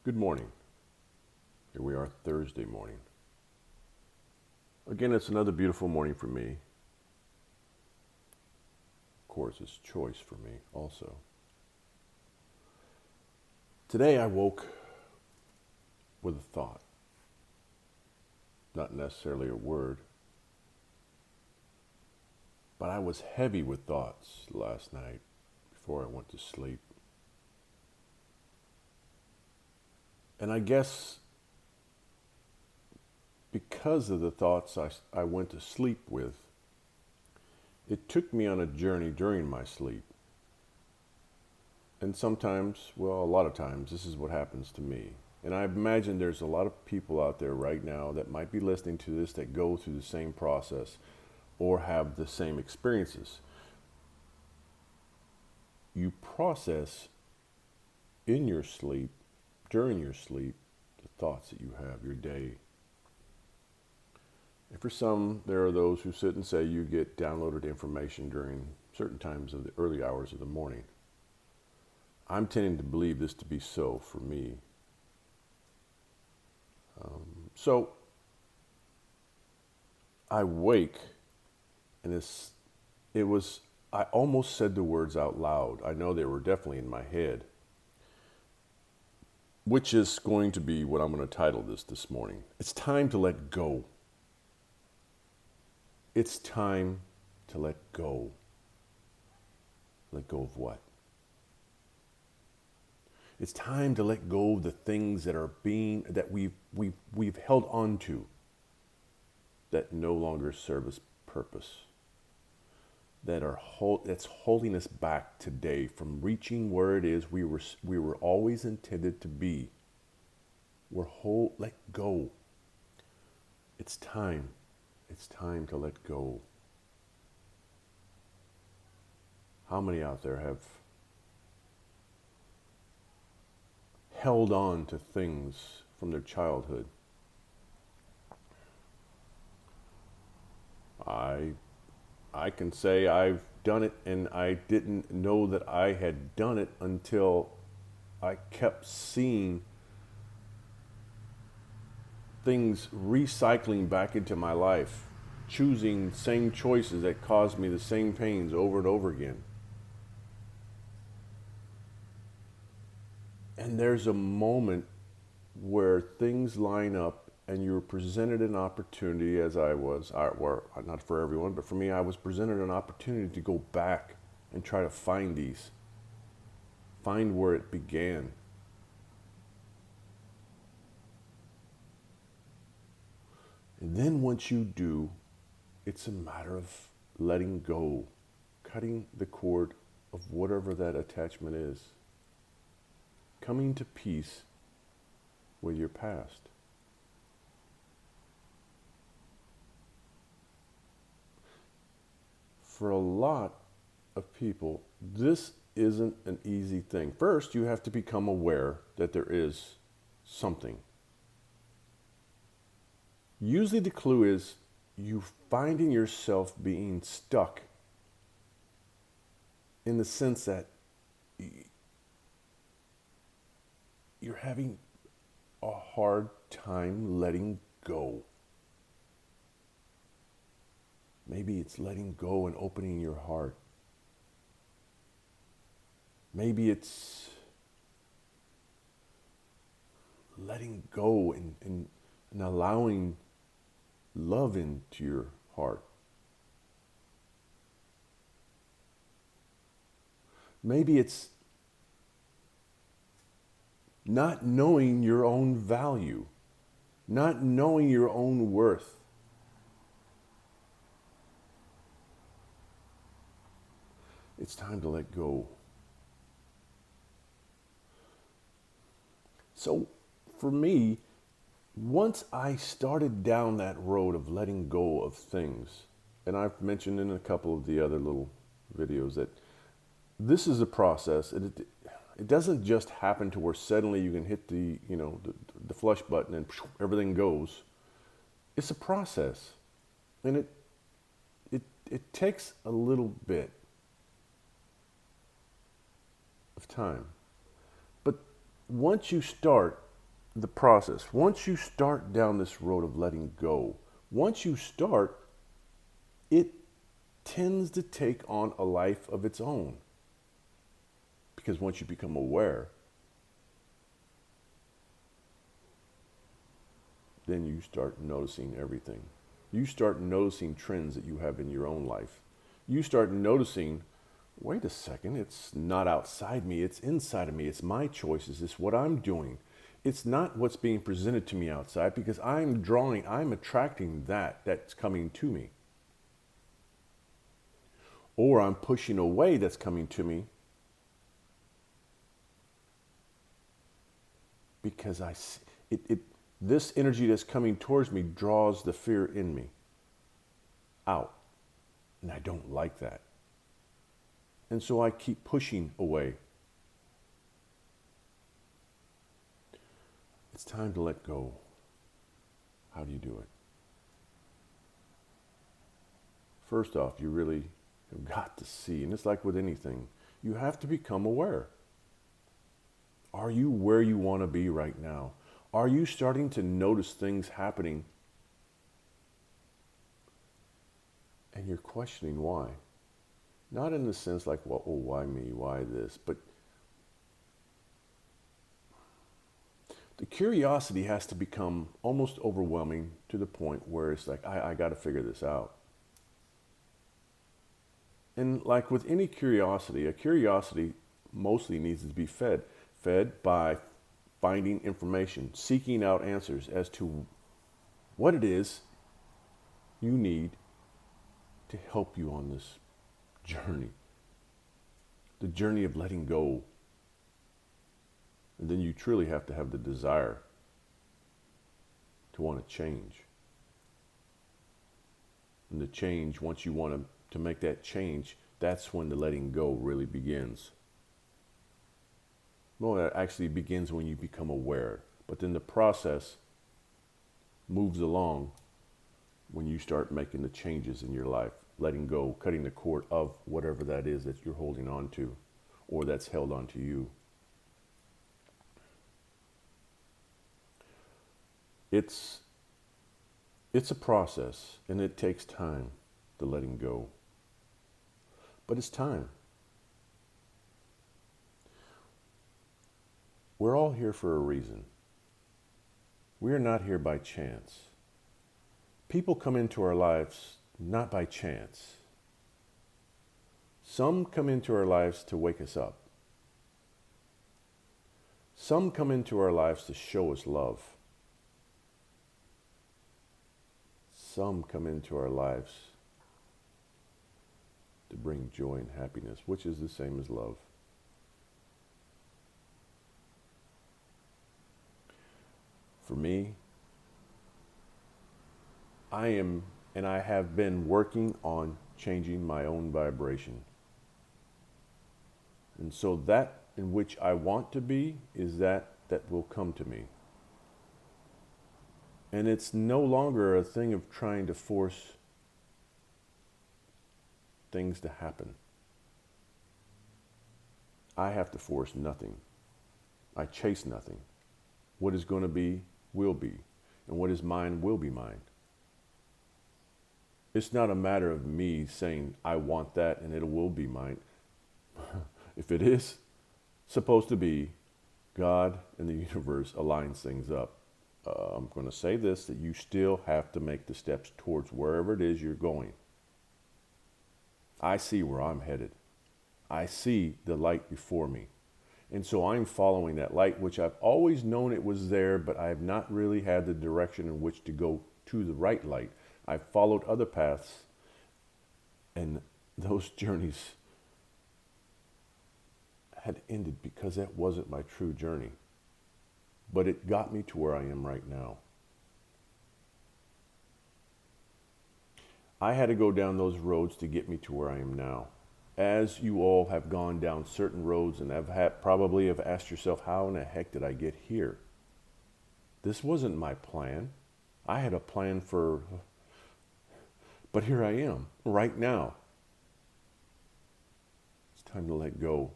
Good morning. Here we are Thursday morning. Again, it's another beautiful morning for me. Of course, it's choice for me also. Today I woke with a thought, not necessarily a word, but I was heavy with thoughts last night before I went to sleep. And I guess because of the thoughts I went to sleep with, it took me on a journey during my sleep. And sometimes, well, a lot of times, this is what happens to me. And I imagine there's a lot of people out there right now that might be listening to this that go through the same process or have the same experiences. You process in your sleep, during your sleep, the thoughts that you have, your day. And for some, there are those who sit and say you get downloaded information during certain times of the early hours of the morning. I'm tending to believe this to be so for me. So I wake, and I almost said the words out loud. I know they were definitely in my head, which is going to be what I'm going to title this morning. It's time to let go. It's time to let go. Let go of what? It's time to let go of the things that we've held on to that no longer serve us purpose. That's holding us back today from reaching where it is we were always intended to be. Let go. It's time. It's time to let go. How many out there have held on to things from their childhood? I can say I've done it, and I didn't know that I had done it until I kept seeing things recycling back into my life, choosing same choices that caused me the same pains over and over again. And there's a moment where things line up and you're presented an opportunity, as I was, or not for everyone, but for me, I was presented an opportunity to go back and try to find where it began. And then once you do, it's a matter of letting go, cutting the cord of whatever that attachment is, coming to peace with your past. For a lot of people, this isn't an easy thing. First, you have to become aware that there is something. Usually the clue is you finding yourself being stuck in the sense that you're having a hard time letting go. Maybe it's letting go and opening your heart. Maybe it's letting go and allowing love into your heart. Maybe it's not knowing your own value, not knowing your own worth. It's time to let go. So for me, once I started down that road of letting go of things, and I've mentioned in a couple of the other little videos that this is a process. It doesn't just happen to where suddenly you can hit the flush button and everything goes. It's a process, and it takes a little bit of time. But once you start, the process. Once you start down this road of letting go, once you start, it tends to take on a life of its own. Because once you become aware, then you start noticing everything. You start noticing trends that you have in your own life. You start noticing, wait a second, it's not outside me, it's inside of me. It's my choices, it's what I'm doing. It's not what's being presented to me outside, because I'm attracting that's coming to me. Or I'm pushing away that's coming to me because this energy that's coming towards me draws the fear in me out. And I don't like that. And so I keep pushing away. It's time to let go. How do you do it? First off, you really have got to see, and it's like with anything, you have to become aware. Are you where you want to be right now? Are you starting to notice things happening and you're questioning why? Not in the sense like, well, oh, why me? Why this? But the curiosity has to become almost overwhelming to the point where it's like, I got to figure this out. And like with any curiosity, a curiosity mostly needs to be fed by finding information, seeking out answers as to what it is you need to help you on this journey, the journey of letting go. And then you truly have to have the desire to want to change. And the change, once you want to make that change, that's when the letting go really begins. Well, that actually begins when you become aware. But then the process moves along when you start making the changes in your life, letting go, cutting the cord of whatever that is that you're holding on to or that's held on to you. It's a process, and it takes time, the letting go. But it's time. We're all here for a reason. We are not here by chance. People come into our lives not by chance. Some come into our lives to wake us up. Some come into our lives to show us love. Some come into our lives to bring joy and happiness, which is the same as love. For me, I am and I have been working on changing my own vibration. And so that in which I want to be is that will come to me. And it's no longer a thing of trying to force things to happen. I have to force nothing. I chase nothing. What is going to be, will be. And what is mine, will be mine. It's not a matter of me saying, I want that and it will be mine. If it is supposed to be, God and the universe aligns things up. I'm going to say this, that you still have to make the steps towards wherever it is you're going. I see where I'm headed. I see the light before me. And so I'm following that light, which I've always known it was there, but I have not really had the direction in which to go to the right light. I've followed other paths, and those journeys had ended because that wasn't my true journey. But it got me to where I am right now. I had to go down those roads to get me to where I am now. As you all have gone down certain roads and probably have asked yourself, how in the heck did I get here? This wasn't my plan. I had a plan but here I am, right now. It's time to let go.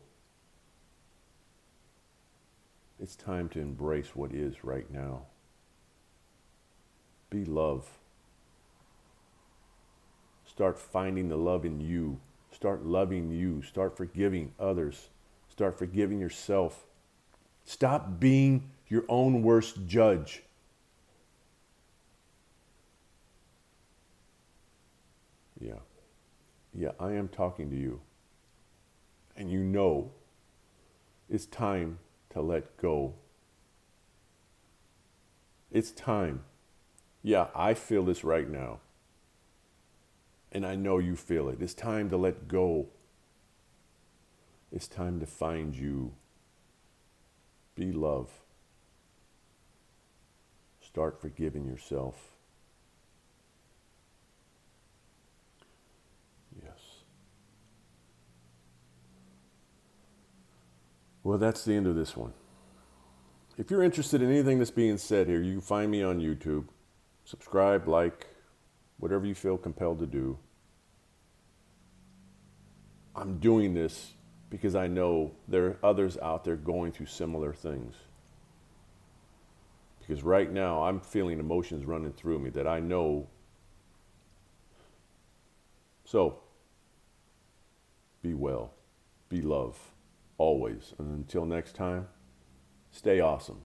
It's time to embrace what is right now. Be love. Start finding the love in you. Start loving you. Start forgiving others. Start forgiving yourself. Stop being your own worst judge. Yeah. Yeah, I am talking to you. And you know it's time to let go. It's time. Yeah, I feel this right now. And I know you feel it. It's time to let go. It's time to find you. Be love. Start forgiving yourself. Yes. Well, that's the end of this one. If you're interested in anything that's being said here, you can find me on YouTube. Subscribe, like, whatever you feel compelled to do. I'm doing this because I know there are others out there going through similar things. Because right now I'm feeling emotions running through me that I know. So, be well, be love, always. And until next time, stay awesome.